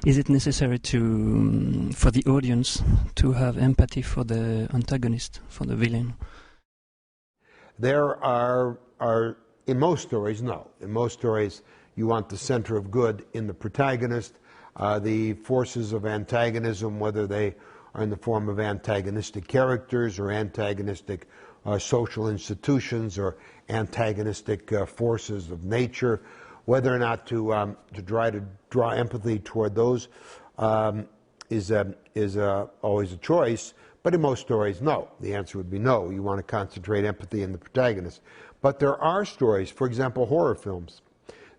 Is it necessary to, for the audience to have empathy for the antagonist, for the villain? There are in most stories, no. In most stories, you want the center of good in the protagonist. The forces of antagonism, whether they are in the form of antagonistic characters or antagonistic social institutions or antagonistic forces of nature, whether or not to try to draw empathy toward those is always a choice. But in most stories, no. The answer would be no. You want to concentrate empathy in the protagonist. But there are stories, for example, horror films.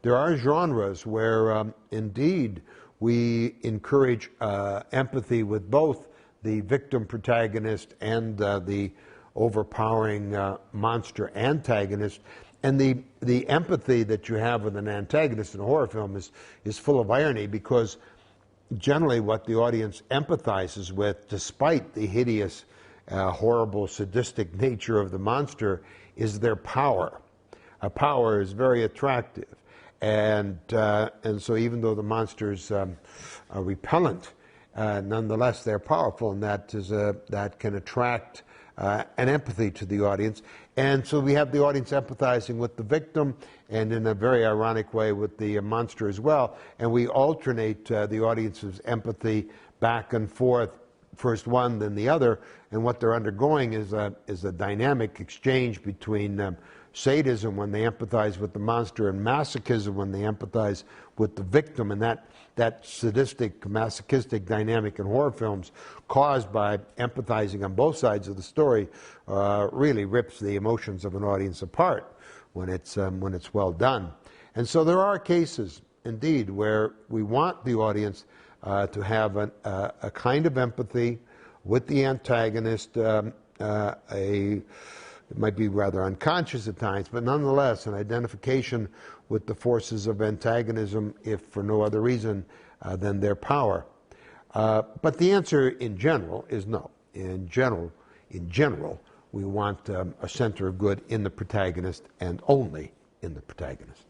There are genres where indeed we encourage empathy with both the victim protagonist and the overpowering monster antagonist. And the empathy that you have with an antagonist in a horror film is full of irony, because generally what the audience empathizes with, despite the hideous, horrible, sadistic nature of the monster, is their power. Power is very attractive. And so even though the monsters are repellent, nonetheless they're powerful, and that can attract an empathy to the audience. And so we have the audience empathizing with the victim, and in a very ironic way with the monster as well. And we alternate the audience's empathy back and forth, first one, then the other. And what they're undergoing is a dynamic exchange between sadism when they empathize with the monster and masochism when they empathize with the victim. And that sadistic, masochistic dynamic in horror films, caused by empathizing on both sides of the story, really rips the emotions of an audience apart when it's well done. And so there are cases, indeed, where we want the audience to have a kind of empathy with the antagonist, it might be rather unconscious at times, but nonetheless an identification with the forces of antagonism, if for no other reason than their power. But the answer in general is no. In general, we want a center of good in the protagonist, and only in the protagonist.